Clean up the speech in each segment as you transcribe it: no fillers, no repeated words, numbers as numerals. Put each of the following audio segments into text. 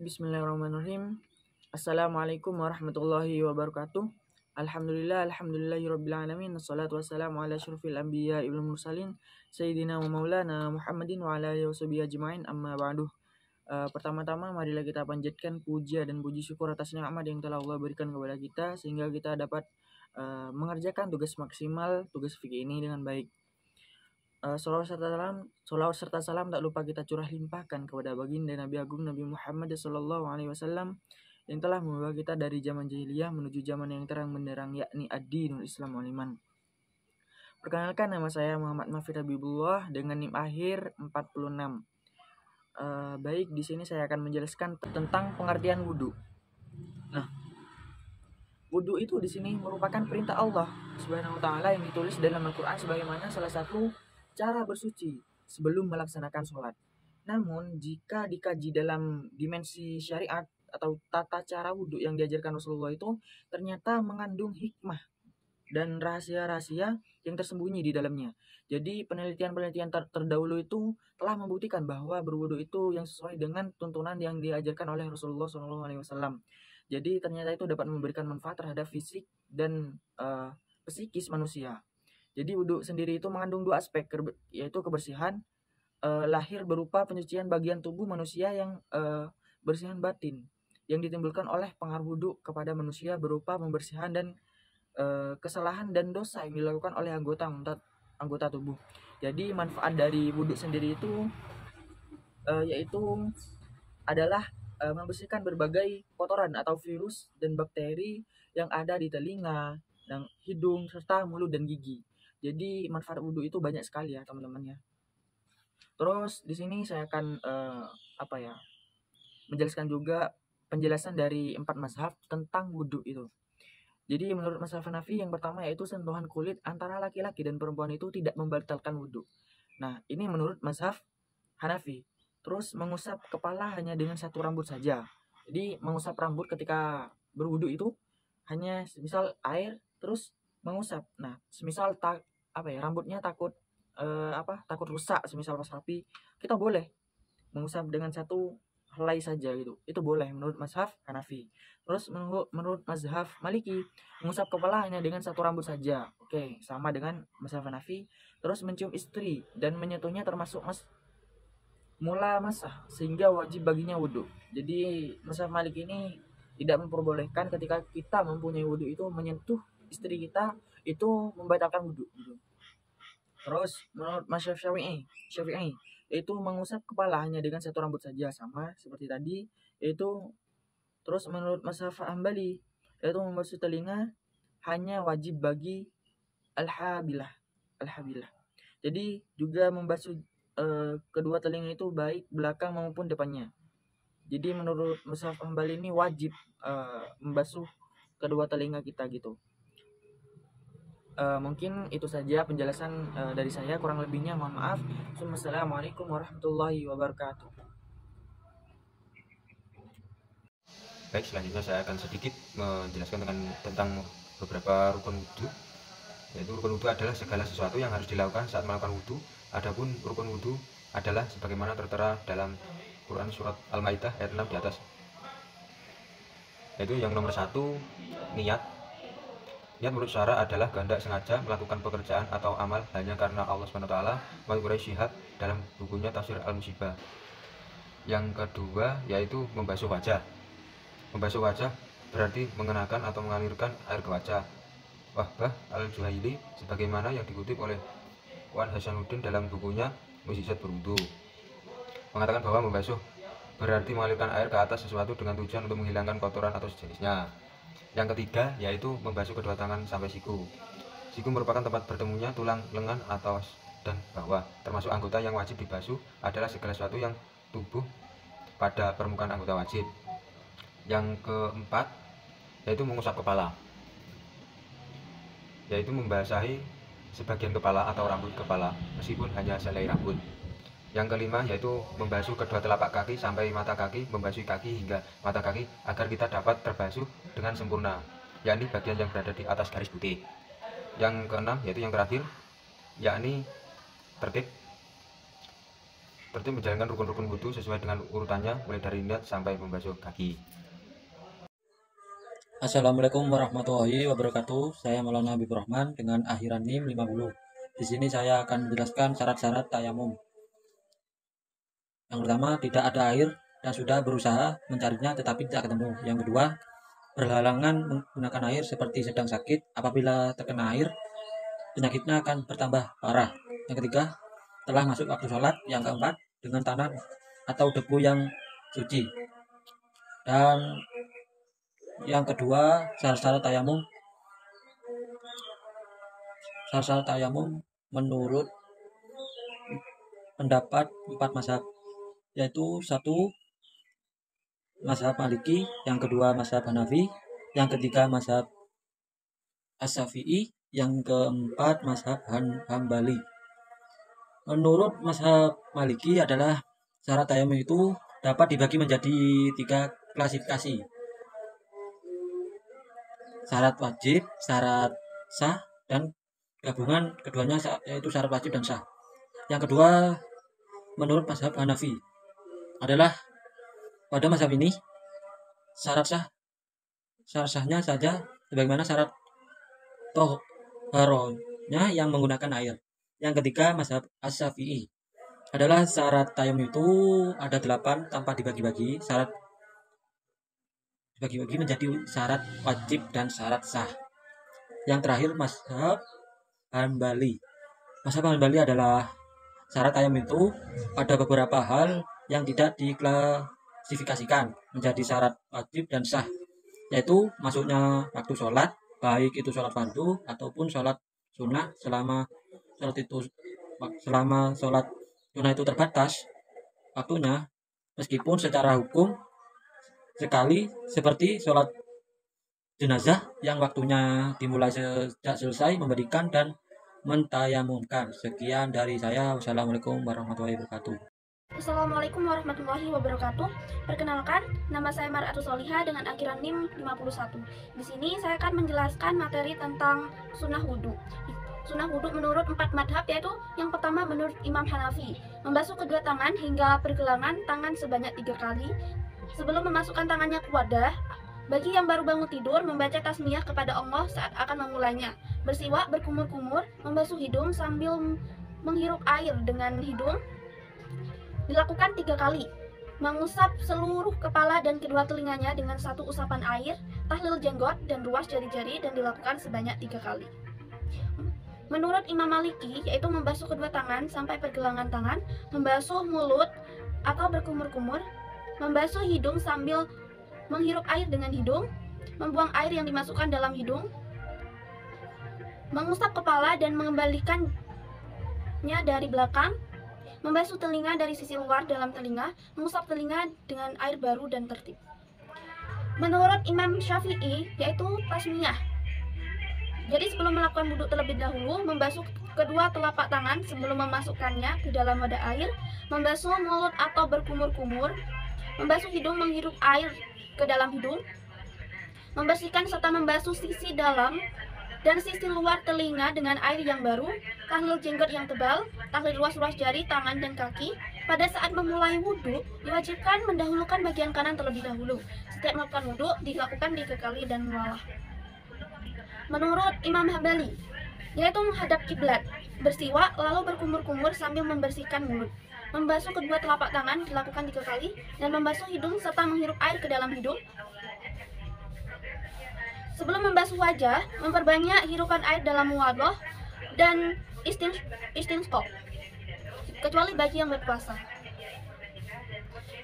Baik, bismillahirrahmanirrahim. Assalamualaikum warahmatullahi wabarakatuh. Alhamdulillahirrabbilalamin. Assalatu wassalamu ala asyrafil anbiya wal mursalin Sayyidina wa maulana Muhammadin wa ala alihi washabihi ajma'in, amma ba'du. Pertama-tama marilah kita panjatkan puja dan puji syukur atas nikmat yang telah Allah berikan kepada kita sehingga kita dapat mengerjakan tugas maksimal, tugas fikih ini dengan baik. Salawat serta salam tak lupa kita curah limpahkan kepada baginda Nabi Agung Nabi Muhammad SAW yang telah membawa kita dari zaman jahiliyah menuju zaman yang terang benderang, yakni ad-dinul Islam wal iman. Perkenalkan, nama saya Muhammad Mafid Habibullah dengan NIM akhir 46. Baik, di sini saya akan menjelaskan tentang pengertian wudhu. Nah, wudhu itu di sini merupakan perintah Allah Subhanahu wa taala yang ditulis dalam Al-Qur'an sebagaimana salah satu cara bersuci sebelum melaksanakan sholat. Namun jika dikaji dalam dimensi syariat atau tata cara wudhu yang diajarkan Rasulullah itu ternyata mengandung hikmah dan rahasia-rahasia yang tersembunyi di dalamnya. Jadi penelitian-penelitian terdahulu itu telah membuktikan bahwa berwudhu itu yang sesuai dengan tuntunan yang diajarkan oleh Rasulullah SAW. Jadi ternyata itu dapat memberikan manfaat terhadap fisik dan psikis manusia. Jadi wudhu sendiri itu mengandung dua aspek, yaitu kebersihan lahir berupa penyucian bagian tubuh manusia yang bersihan batin yang ditimbulkan oleh pengaruh wudhu kepada manusia berupa pembersihan dan kesalahan dan dosa yang dilakukan oleh anggota tubuh. Jadi manfaat dari wudhu sendiri itu yaitu adalah membersihkan berbagai kotoran atau virus dan bakteri yang ada di telinga, dan hidung serta mulut dan gigi. Jadi manfaat wudhu itu banyak sekali ya teman-teman ya. Terus di sini saya akan menjelaskan juga penjelasan dari 4 mazhab tentang wudhu itu. Jadi menurut mazhab Hanafi yang pertama yaitu sentuhan kulit antara laki-laki dan perempuan itu tidak membatalkan wudhu. Nah ini menurut mazhab Hanafi. Terus mengusap kepala hanya dengan satu rambut saja. Jadi mengusap rambut ketika berwudhu itu hanya semisal air terus mengusap. Nah semisal rambutnya takut rusak, semisal pas rapi, kita boleh mengusap dengan satu helai saja gitu. Itu boleh menurut mazhab Hanafi. Terus menurut mazhab Maliki, mengusap kepala hanya dengan satu rambut saja. Oke, sama dengan mazhab Hanafi. Terus mencium istri dan menyentuhnya termasuk mula masah sehingga wajib baginya wudhu. Jadi mazhab Maliki ini tidak memperbolehkan ketika kita mempunyai wudhu itu menyentuh istri kita, itu membatalkan wudhu gitu. Terus menurut mazhab Syafi'i yaitu mengusap kepala hanya dengan satu rambut saja, sama seperti tadi. Terus menurut mazhab Hambali yaitu membasuh telinga hanya wajib bagi al-habilah. Jadi juga membasuh kedua telinga itu baik belakang maupun depannya. Jadi menurut mazhab Hambali ini wajib membasuh kedua telinga kita gitu. Mungkin itu saja penjelasan dari saya, kurang lebihnya mohon maaf. Assalamualaikum warahmatullahi wabarakatuh. Baik, selanjutnya saya akan sedikit menjelaskan tentang beberapa rukun wudhu. Yaitu rukun wudhu adalah segala sesuatu yang harus dilakukan saat melakukan wudhu. Adapun rukun wudhu adalah sebagaimana tertera dalam Quran surat Al-Maidah ayat 6 di atas. Yaitu yang nomor 1, niat. Niat menurut syara adalah kehendak sengaja melakukan pekerjaan atau amal hanya karena Allah SWT. Menurut Syihab dalam bukunya Tafsir Al-Musibah. Yang kedua yaitu membasuh wajah. Membasuh wajah berarti mengenakan atau mengalirkan air ke wajah. Wahbah Al-Juhaili sebagaimana yang dikutip oleh Wan Hasanuddin dalam bukunya Mukjizat Berwudu, mengatakan bahwa membasuh berarti mengalirkan air ke atas sesuatu dengan tujuan untuk menghilangkan kotoran atau sejenisnya. Yang ketiga yaitu membasuh kedua tangan sampai siku. Siku merupakan tempat bertemunya tulang lengan atas dan bawah. Termasuk anggota yang wajib dibasuh adalah segala sesuatu yang tubuh pada permukaan anggota wajib. Yang keempat yaitu mengusap kepala, yaitu membasahi sebagian kepala atau rambut kepala meskipun hanya selai rambut. Yang kelima yaitu membasuh kedua telapak kaki sampai mata kaki, membasuh kaki hingga mata kaki agar kita dapat terbasuh dengan sempurna, yakni bagian yang berada di atas garis putih. Yang keenam yaitu yang terakhir, yakni tertib Tertib menjalankan rukun-rukun wudu sesuai dengan urutannya mulai dari niat sampai membasuh kaki. Assalamualaikum warahmatullahi wabarakatuh. Saya Maulana Habibur Rahman dengan akhiran NIM 50. Di sini saya akan menjelaskan syarat-syarat tayamum. Yang pertama, tidak ada air dan sudah berusaha mencarinya tetapi tidak ketemu. Yang kedua, berhalangan menggunakan air seperti sedang sakit. Apabila terkena air, penyakitnya akan bertambah parah. Yang ketiga, telah masuk waktu sholat. Yang keempat, dengan tanah atau debu yang suci. Dan yang kedua, syarat-syarat tayamum menurut pendapat 4 mazhab, yaitu 1 mazhab Maliki, yang kedua mazhab Hanafi, yang ketiga mazhab As-Syafi'i, yang keempat mazhab Hambali. Menurut mazhab Maliki adalah syarat tayamum itu dapat dibagi menjadi 3 klasifikasi. Syarat wajib, syarat sah, dan gabungan keduanya yaitu syarat wajib dan sah. Yang kedua, menurut mazhab Hanafi adalah pada mazhab ini syarat sahnya saja sebagaimana syarat toharohnya yang menggunakan air. Yang ketiga, mazhab As-Syafi'i adalah syarat tayamum itu ada 8 tanpa dibagi-bagi. Syarat dibagi-bagi menjadi syarat wajib dan syarat sah. Yang terakhir, mazhab Hambali. Mazhab Hambali adalah syarat tayamum itu ada beberapa hal yang tidak diklasifikasikan menjadi syarat wajib dan sah, yaitu masuknya waktu sholat, baik itu sholat fardu ataupun sholat sunnah selama sholat sunnah itu terbatas waktunya, meskipun secara hukum sekali, seperti sholat jenazah yang waktunya dimulai sejak selesai memberikan dan mentayamumkan. Sekian dari saya. Wassalamualaikum warahmatullahi wabarakatuh. Assalamualaikum warahmatullahi wabarakatuh. Perkenalkan, nama saya Mar'atus Solihah dengan akhiran NIM 51. Di sini saya akan menjelaskan materi tentang sunnah wudhu. Sunnah wudhu menurut 4 madhab, yaitu yang pertama menurut Imam Hanafi, membasuh kedua tangan hingga pergelangan tangan sebanyak 3 kali sebelum memasukkan tangannya ke wadah. Bagi yang baru bangun tidur, membaca tasmiyah kepada Allah saat akan memulainya. Bersiwak, berkumur-kumur, membasuh hidung sambil menghirup air dengan hidung dilakukan 3 kali. Mengusap seluruh kepala dan kedua telinganya dengan 1 usapan air, tahlil jenggot dan ruas jari-jari, dan dilakukan sebanyak 3 kali. Menurut Imam Maliki, yaitu membasuh kedua tangan sampai pergelangan tangan, membasuh mulut atau berkumur-kumur, membasuh hidung sambil menghirup air dengan hidung, membuang air yang dimasukkan dalam hidung, mengusap kepala dan mengembalikannya dari belakang, membasuh telinga dari sisi luar dalam telinga, mengusap telinga dengan air baru dan tertib. Menurut Imam Syafi'i, yaitu tasmiyah. Jadi sebelum melakukan wudhu terlebih dahulu, membasuh kedua telapak tangan sebelum memasukkannya ke dalam wadah air, membasuh mulut atau berkumur-kumur, membasuh hidung menghirup air ke dalam hidung, membersihkan serta membasuh sisi dalam dan sisi luar telinga dengan air yang baru, tahlil jenggot yang tebal, tahlil ruas-ruas jari, tangan, dan kaki. Pada saat memulai wudhu, diwajibkan mendahulukan bagian kanan terlebih dahulu. Setiap melakukan wudhu, dilakukan 3 kali dan mualah. Menurut Imam Hambali, yaitu menghadap kiblat, bersiwak, lalu berkumur-kumur sambil membersihkan mulut. Membasuh kedua telapak tangan dilakukan 3 kali, dan membasuh hidung serta menghirup air ke dalam hidung. Sebelum membasuh wajah, memperbanyak hirupan air dalam muwadhah dan istinshaq, kecuali bagi yang berpuasa.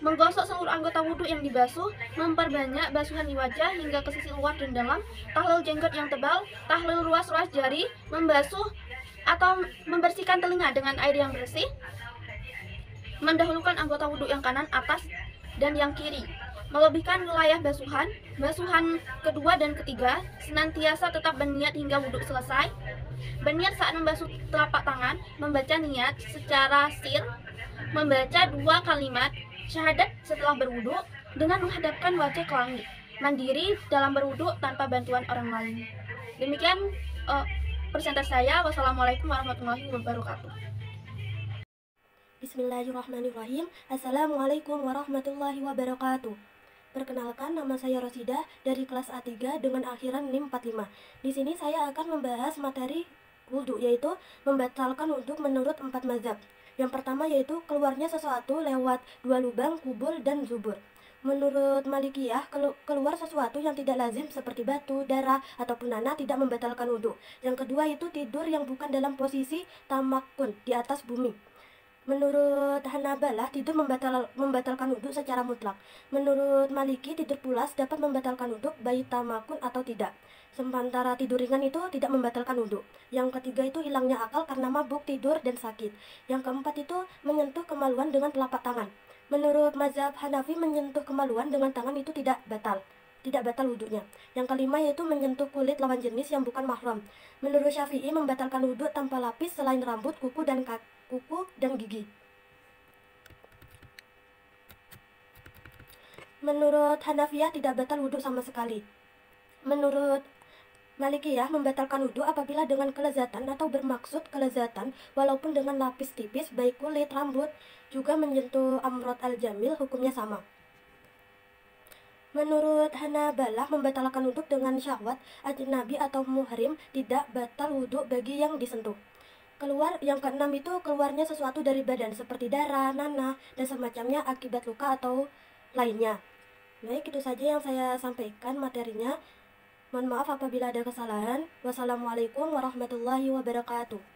Menggosok seluruh anggota wudhu yang dibasuh, memperbanyak basuhan di wajah hingga ke sisi luar dan dalam, tahlil jenggot yang tebal, tahlil ruas-ruas jari, membasuh atau membersihkan telinga dengan air yang bersih, mendahulukan anggota wudhu yang kanan atas dan yang kiri, melebihkan wilayah basuhan kedua dan ketiga, senantiasa tetap berniat hingga wudhu selesai, berniat saat membasuh telapak tangan, membaca niat secara sir, membaca 2 kalimat syahadat setelah berwudhu dengan menghadapkan wajah ke langit, mandiri dalam berwudhu tanpa bantuan orang lain. Demikian presentasi saya. Wassalamualaikum warahmatullahi wabarakatuh. Bismillahirrahmanirrahim. Assalamualaikum warahmatullahi wabarakatuh. Perkenalkan, nama saya Rosida dari kelas A3 dengan akhiran NIM 45. Di sini saya akan membahas materi wudhu, yaitu membatalkan wudhu menurut 4 mazhab. Yang pertama yaitu keluarnya sesuatu lewat 2 lubang, kubul, dan zubur. Menurut Malikiyah, keluar sesuatu yang tidak lazim seperti batu, darah, ataupun nanah tidak membatalkan wudhu. Yang kedua itu tidur yang bukan dalam posisi tamakun di atas bumi. Menurut Hanabalah, tidur membatalkan wudhu secara mutlak. Menurut Maliki, tidur pulas dapat membatalkan wudhu baik tamakun atau tidak. Sementara tidur ringan itu tidak membatalkan wudhu. Yang ketiga itu hilangnya akal karena mabuk, tidur, dan sakit. Yang keempat itu menyentuh kemaluan dengan telapak tangan. Menurut mazhab Hanafi, menyentuh kemaluan dengan tangan itu tidak batal wudhunya. Yang kelima yaitu menyentuh kulit lawan jenis yang bukan mahram. Menurut Syafi'i, membatalkan wudhu tanpa lapis selain rambut, kuku, dan gigi. Menurut Hanafiyah tidak batal wudhu sama sekali. Menurut Malikiyah, membatalkan wudhu apabila dengan kelezatan atau bermaksud kelezatan walaupun dengan lapis tipis baik kulit, rambut, juga menyentuh amrod al-jamil, hukumnya sama. Menurut Hanabalah, membatalkan wudhu dengan syahwat ajnabi atau muhrim tidak batal wudhu bagi yang disentuh. Yang keenam itu keluarnya sesuatu dari badan seperti darah, nanah, dan semacamnya akibat luka atau lainnya. Baik, itu saja yang saya sampaikan materinya. Mohon maaf apabila ada kesalahan. Wassalamualaikum warahmatullahi wabarakatuh.